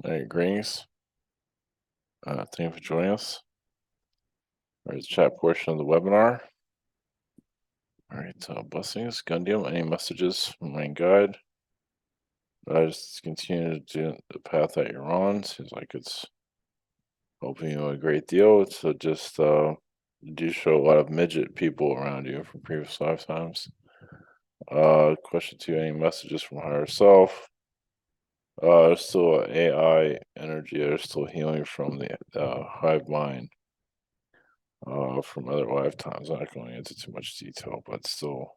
Hey, greetings. Thank you for joining us. All right, chat portion of the webinar. All right, blessings, Gundium. Any messages from my guide? Just continue to do the path that you're on. Seems like it's helping you a great deal. So just you do show a lot of midget people around you from previous lifetimes. Question two: any messages from higher self? There's still AI energy. There's still healing from the hive mind. From other lifetimes. I'm not going into too much detail, but still,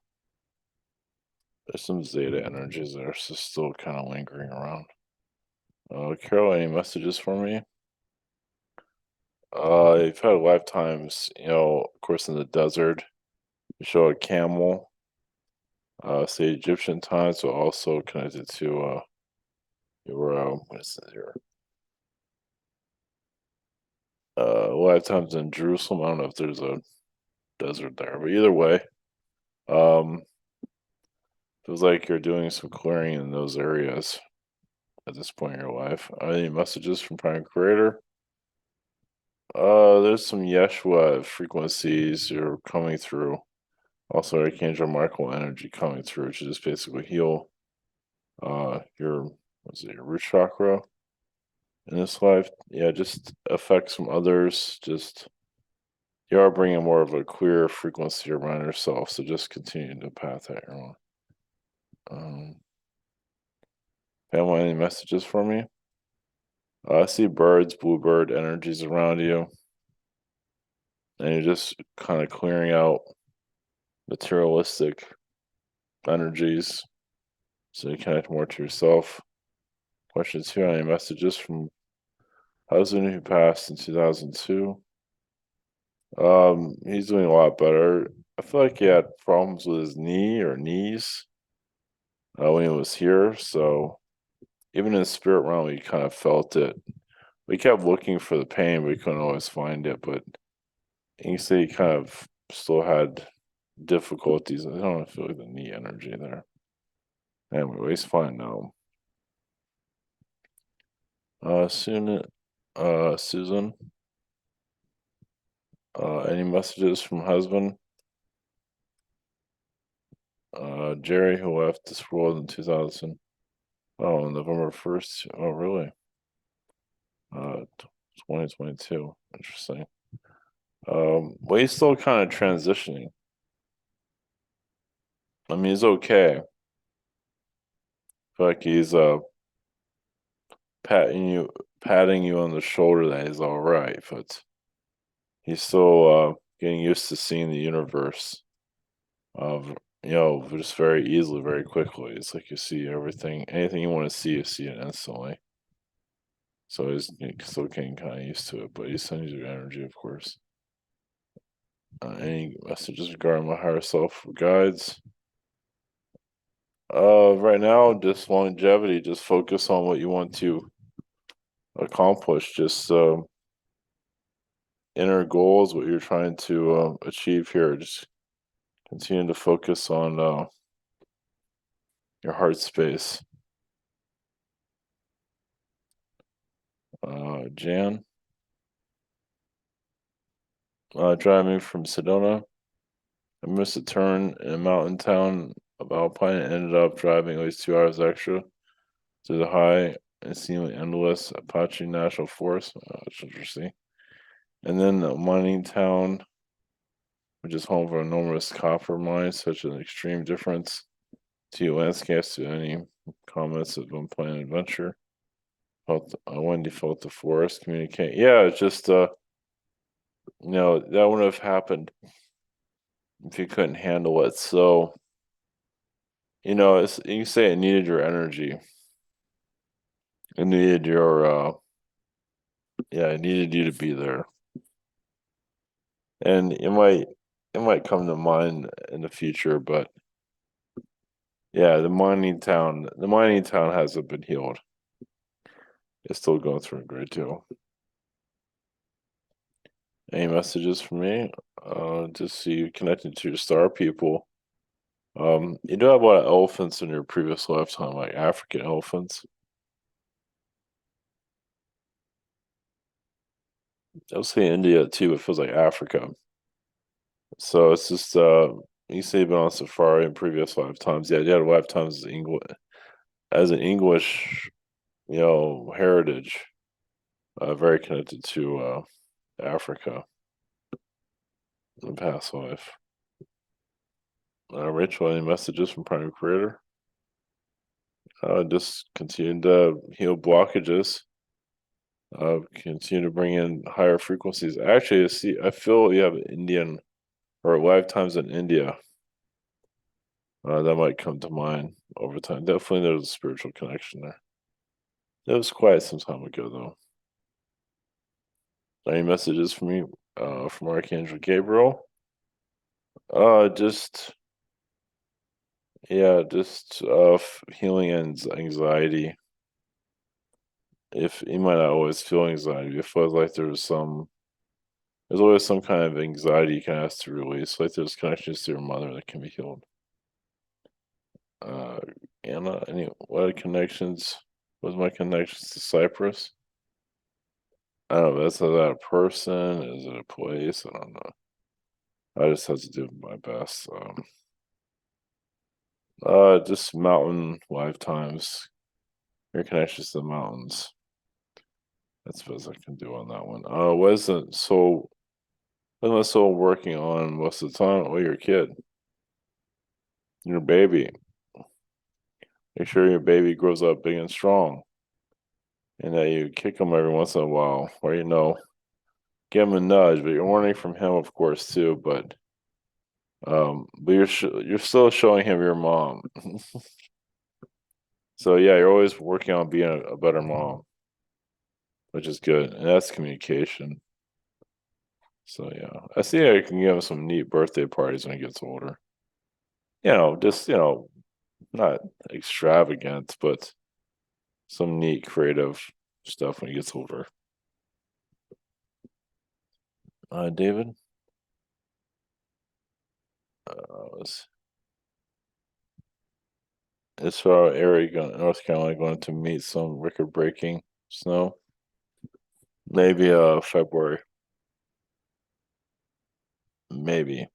there's some Zeta energies that are still kind of lingering around. Carol, any messages for me? You've had lifetimes, of course, in the desert. You show a camel. Say Egyptian times, but also connected to your what is it here? Lifetimes in Jerusalem. I don't know if there's a desert there, but either way, um, feels like you're doing some clearing in those areas at this point in your life. Any messages from Prime Creator? There's some Yeshua frequencies are coming through. Also, Archangel Michael energy coming through to just basically heal your your root chakra in this life. Yeah, just affects from others. Just you are bringing more of a clear frequency around yourself. So just continue the path that you're on. Um, Family, any messages for me? I see birds, bluebird energies around you, and you're just kind of clearing out materialistic energies so you connect more to yourself. Question two: any messages from husband who passed in 2002? He's doing a lot better. I feel like he had problems with his knee or knees when he was here. So even in the spirit realm, he kind of felt it. We kept looking for the pain, but we couldn't always find it. But you say he kind of still had difficulties. I don't feel like the knee energy there. Anyway, he's fine now. Soon, Susan. Any messages from husband? Jerry, who left this world in 2000. Oh, November 1st. Oh, really? 2022. Interesting. Well, he's still kind of transitioning. I mean, he's okay. I feel like he's patting you, patting you on the shoulder that he's all right, but he's still getting used to seeing the universe of just very easily, very quickly. It's like you see everything, anything you want to see, you see it instantly. So he's still getting kind of used to it, but he's sending you energy, of course. Any messages regarding my higher self guides? Right now, just longevity. Just focus on what you want to accomplish. Just inner goals, what you're trying to achieve here. Just continue to focus on your heart space. Jan, driving from Sedona. I missed a turn in a mountain town of Alpine and ended up driving at least 2 hours extra to the high and seemingly endless Apache National Forest. That's interesting. And then a mining town, which is home for enormous copper mines, such an extreme difference to your landscapes. To any comments of unplanned adventure? Wendy felt the forest communicate. Yeah, it's just that wouldn't have happened if you couldn't handle it. So you say it needed your energy. It needed your it needed you to be there. And it might come to mind in the future, but yeah, the mining town hasn't been healed. It's still going through a great deal. Any messages for me? Just see you connected to your star people. You do have a lot of elephants in your previous lifetime, like African elephants. I'll say India too. It feels like Africa. So it's just you say you've been on safari in previous lifetimes. Yeah, you had lifetimes as an English, heritage, very connected to Africa in the past life. Rachel, any messages from Prime Creator? Just continue to heal blockages. Continue to bring in higher frequencies. Actually, I feel you have Indian or lifetimes in India. That might come to mind over time. Definitely, there's a spiritual connection there. It was quiet some time ago, though. Any messages from me, from Archangel Gabriel? Just yeah, just healing and anxiety. If you might not always feel anxiety, it feels like there's always some kind of anxiety you can ask to release. Like there's connections to your mother that can be healed. Uh, Anna, what are connections? What's my connections to Cyprus? I don't know. That's not that a person? Is it a place? I don't know. I just have to do my best. Just mountain lifetimes. Your connections to the mountains. That's the best I can do on that one. What am I still working on most of the time? Well, your kid, your baby. Make sure your baby grows up big and strong, and that you kick him every once in a while, or give him a nudge. But you're learning from him, of course, too. But you're still showing him your mom. So yeah, you're always working on being a better mom, which is good, and that's communication. So yeah, I see I can give him some neat birthday parties when he gets older. Just not extravagant, but some neat creative stuff when he gets older. David, was it's North Carolina going to meet some record-breaking snow. Maybe February, maybe.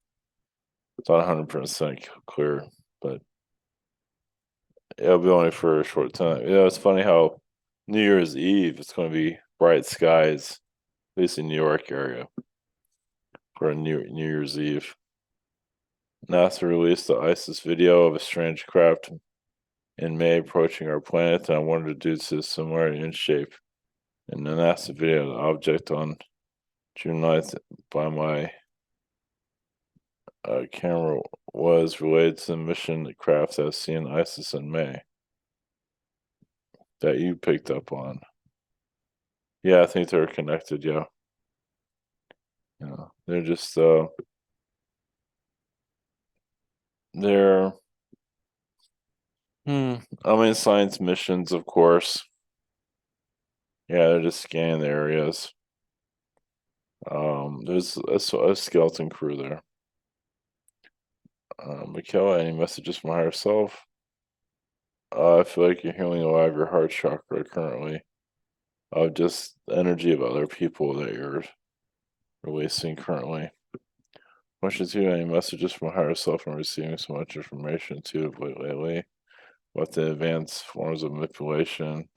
It's not 100% clear, but it'll be only for a short time. It's funny how New Year's Eve it's going to be bright skies, at least in New York area, for a New Year's Eve. NASA released the ISIS video of a strange craft in May approaching our planet, and I wanted to do to similarity in shape. In the NASA video, the object on June 9th by my camera was related to the mission craft that seen ISIS in May that you picked up on. Yeah, I think they're connected. Yeah, they're just they're I mean science missions, of course. Yeah, they're just scanning the areas. There's a skeleton crew there. Michaela, any messages from higher self? I feel like you're healing a lot of your heart chakra currently. Of just the energy of other people that you're releasing currently. Question two, any messages from higher self and receiving so much information too lately? What the advanced forms of manipulation?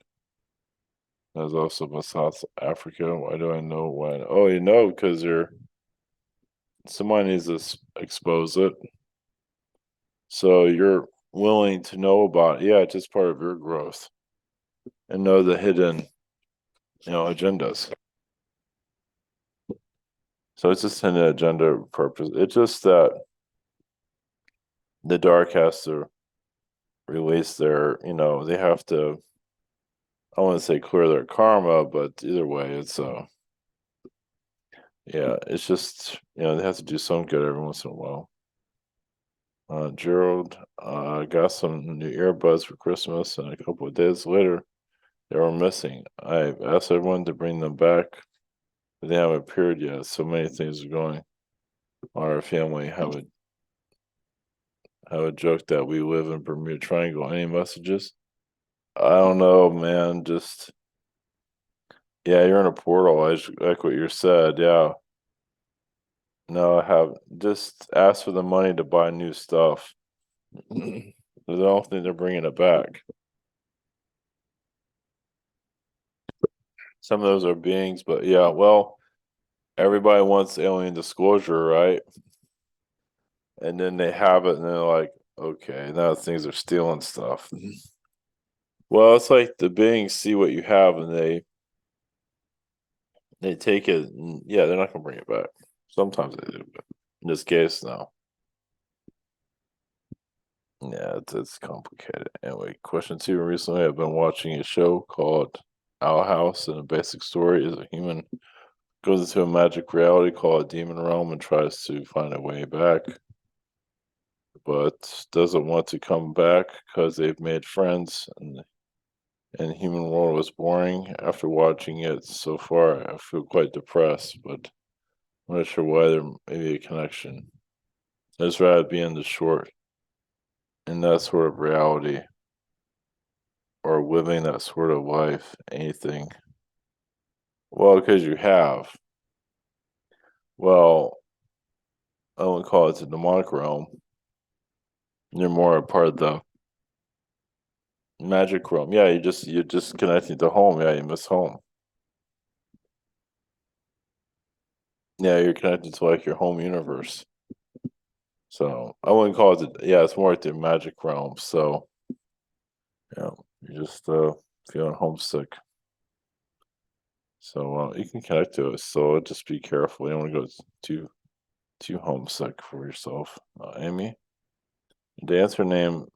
There's also about South Africa. Why do I know when? Oh, because somebody needs to expose it. So you're willing to know about, yeah, it's just part of your growth and know the hidden, agendas. So it's just an agenda purpose. It's just that the dark has to release they have to, I want to say clear their karma, but either way, yeah, it's just, they have to do some good every once in a while. Gerald, I got some new earbuds for Christmas, and a couple of days later, they were missing. I asked everyone to bring them back, but they haven't appeared yet. So many things are going on. Our family have a joke that we live in Bermuda Triangle. Any messages? I don't know, man. Just Yeah, you're in a portal, like what you said, yeah. No, I have just ask for the money to buy new stuff. I don't think they're bringing it back. Some of those are beings, but yeah, well, everybody wants alien disclosure, right? And then they have it, and they're like, okay, now things are stealing stuff. Well, it's like the beings see what you have, and they take it. And, yeah, they're not gonna bring it back. Sometimes they do, but in this case, no. Yeah, it's complicated. Anyway, question two. Recently, I've been watching a show called Owl House, and a basic story is a human goes into a magic reality called a demon realm and tries to find a way back, but doesn't want to come back because they've made friends and human world was boring. After watching it so far, I feel quite depressed, but I'm not sure why there may be a connection. I just rather be in the short in that sort of reality or living that sort of life, anything. Well, because you have. Well, I wouldn't call it the demonic realm. You're more a part of the magic realm. Yeah, you're just connecting to home. Yeah, you miss home. Yeah, you're connected to like your home universe. So I wouldn't call it yeah, it's more like the magic realm. So yeah, you're just feeling homesick. So you can connect to it. So just be careful. You don't want to go too homesick for yourself. Amy, the answer name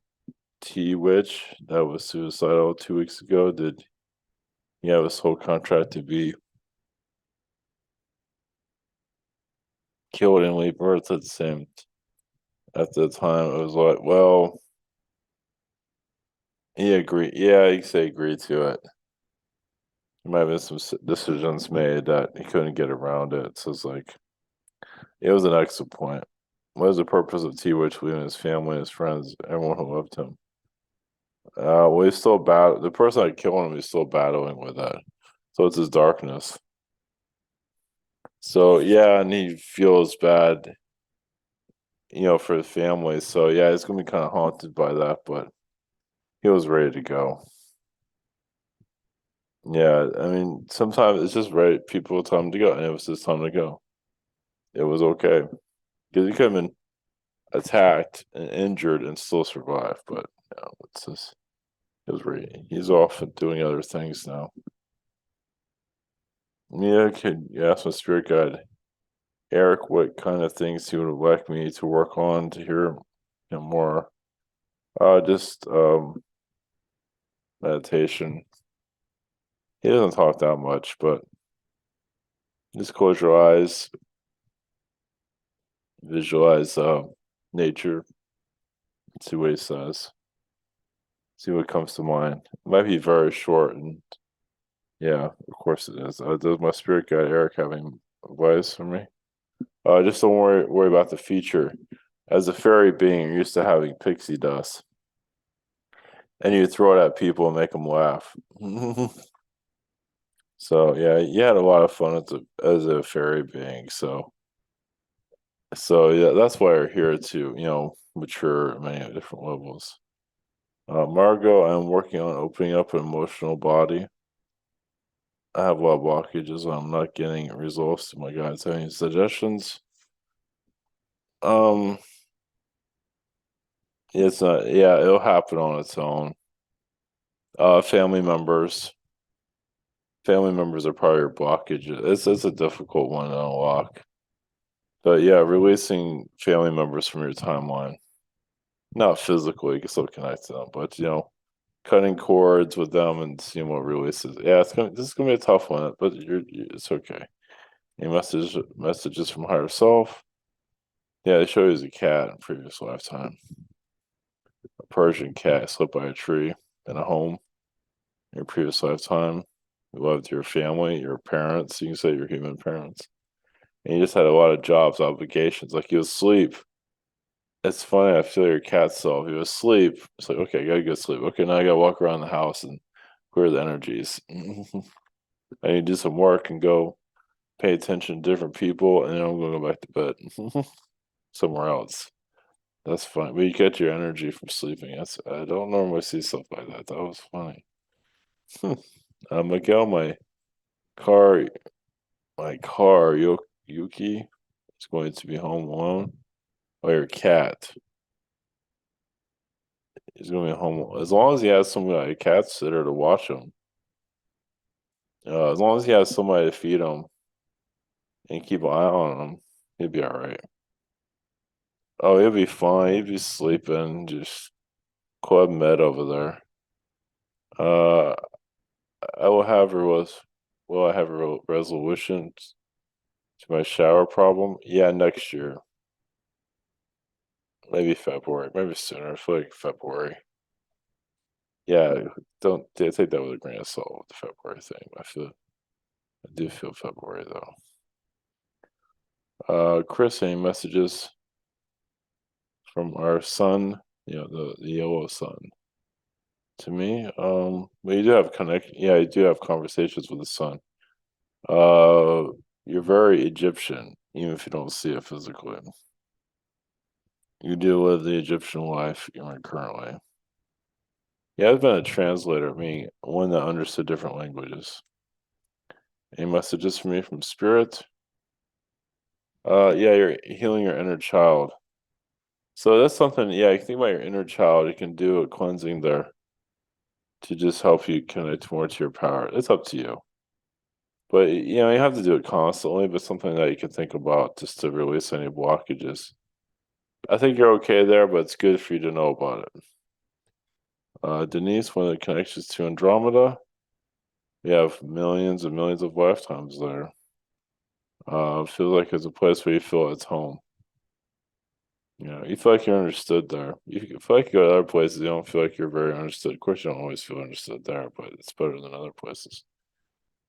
T Witch that was suicidal 2 weeks ago. Did he have his whole contract to be killed and leave Earth at the same at the time? It was like, well, he agreed. Yeah, you could say agreed to it. There might have been some decisions made that he couldn't get around it. So it's like it was an excellent point. What is the purpose of T Witch leaving his family, his friends, everyone who loved him? Well, he's still bad. The person that killed him is still battling with that. So it's his darkness. So yeah, and he feels bad, for the family. So yeah, it's gonna be kind of haunted by that, but he was ready to go. Yeah, I mean, sometimes it's just right. People tell him to go, and it was his time to go. It was okay because he could have been attacked and injured and still survive, but it's just it was ready. He's off and doing other things now. Yeah, could you ask my spirit guide Eric what kind of things he would like me to work on to hear more? Just meditation. He doesn't talk that much, but just close your eyes, visualize nature, see what he says, see what comes to mind. It might be very short, and yeah, of course it is. Does my spirit guide Eric have any advice for me? Just don't worry about the future. As a fairy being, you're used to having pixie dust, and you throw it at people and make them laugh. So yeah, you had a lot of fun as a fairy being. So yeah, that's why we're here to mature at many different levels. Margot, I'm working on opening up an emotional body. I have a lot of blockages. I'm not getting results to my guides. Have any suggestions? Um, it's not. Yeah, it'll happen on its own. Family members. Family members are probably your blockage. It's a difficult one to unlock. But yeah, releasing family members from your timeline. Not physically, you can still connect to them, but cutting cords with them and seeing what releases. Yeah, this is gonna be a tough one, but it's okay. Any messages from higher self. Yeah, they show you as a cat in previous lifetime. A Persian cat slipped by a tree in a home in your previous lifetime. You loved your family, your parents. You can say your human parents. And you just had a lot of jobs, obligations. Like you was asleep. It's funny, I feel your cat self. You was asleep. It's like, okay, I gotta go sleep. Okay, now I gotta walk around the house and clear the energies. I need to do some work and go pay attention to different people, and then I'm gonna go back to bed somewhere else. That's fine. But you get your energy from sleeping. I don't normally see stuff like that. That was funny. Miguel, car, Yuki is going to be home alone. Oh, your cat is going to be home as long as he has some like, cat sitter to watch him. As long as he has somebody to feed him and keep an eye on him, he'll be all right. Oh, he'll be fine. He'll be sleeping. Just Club Med over there. Uh, I will have a will I have a resolution to my shower problem? Yeah, next year. Maybe February, maybe sooner. I feel like February. Yeah, don't take that with a grain of salt with the February thing. I do feel February though. Chris, any messages from our son? You know, the yellow sun to me. Well, you do have connect. Yeah, you do have conversations with the sun. Uh, you're very Egyptian, even if you don't see it physically. You do live the Egyptian life you're in currently. Yeah, I've been a translator, meaning one that understood different languages. Any messages for me from spirit? Yeah, you're healing your inner child. So that's something, yeah, you think about your inner child, you can do a cleansing there to just help you connect more to your power. It's up to you. But you know, you have to do it constantly, but something that you can think about just to release any blockages. I think you're okay there, but it's good for you to know about it. Denise, one of the connections to Andromeda, we have millions and millions of lifetimes there. Feels like it's a place where you feel it's home. You know, you feel like you're understood there. You feel like you go to other places, you don't feel like you're very understood. Of course, you don't always feel understood there, but it's better than other places.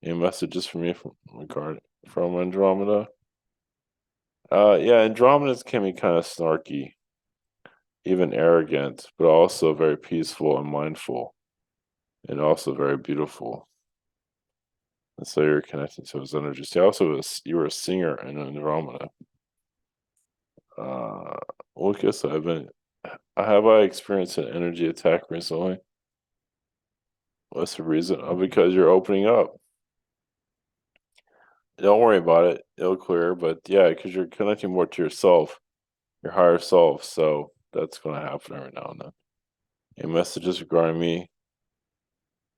Any messages for me from Andromeda? Yeah, Andromeda's can be kind of snarky, even arrogant, but also very peaceful and mindful, and also very beautiful. And so you're connected to his energy. See, also you were a singer in Andromeda. Uh, Lucas, I experienced an energy attack recently. What's the reason? Oh, because you're opening up. Don't worry about it. It'll clear. But yeah, because you're connecting more to yourself, your higher self. So that's going to happen every now and then. Any messages regarding me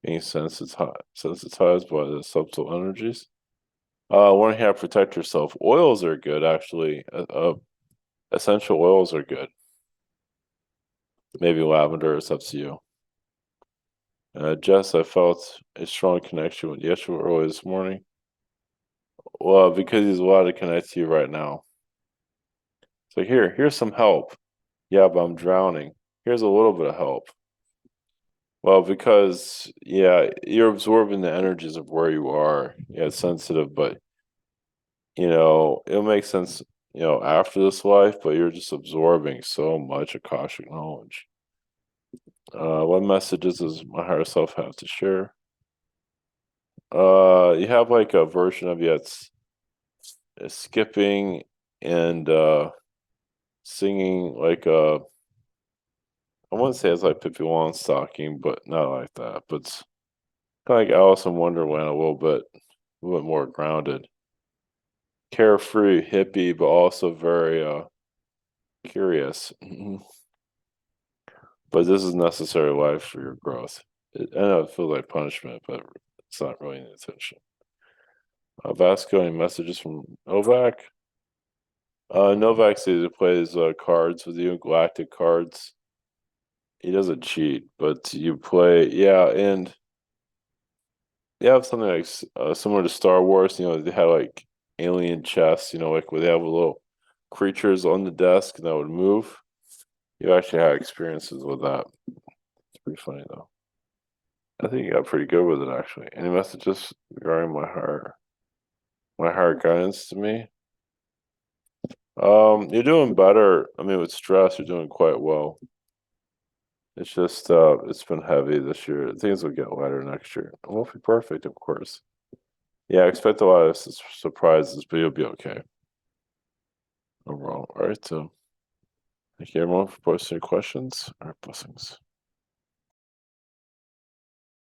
being sensitized by the subtle energies? Learning how to protect yourself. Oils are good, actually. Essential oils are good. Maybe lavender is up to you. Jess, I felt a strong connection with Yeshua early this morning. Well, because he's allowed to connect to you right now. So here's some help. Yeah, but I'm drowning. Here's a little bit of help. Well, because yeah, you're absorbing the energies of where you are. Yeah, it's sensitive, but you know, it'll make sense, you know, after this life, but you're just absorbing so much Akashic knowledge. What messages does my higher self have to share? You have like a version of you that's skipping and singing like I wouldn't say it's like Pippi Longstocking, but not like that. But it's kind of like Alice in Wonderland a little bit more grounded, carefree, hippie, but also very curious. But this is necessary life for your growth. I know it feels like punishment, but it's not really the intention. Vasco, any messages from Novak? Novak says he plays cards with you, galactic cards. He doesn't cheat, but you play, yeah, and they have something like similar to Star Wars. You know, they have like alien chests. You know, like where they have little creatures on the desk that would move. You actually had experiences with that. It's pretty funny though. I think you got pretty good with it actually. Any messages regarding my higher guidance to me? You're doing better. I mean, with stress, you're doing quite well. It's just it's been heavy this year. Things will get lighter next year. It won't be perfect, of course. Yeah, I expect a lot of surprises, but you'll be okay overall. All right, so thank you everyone for posting your questions. All right, blessings.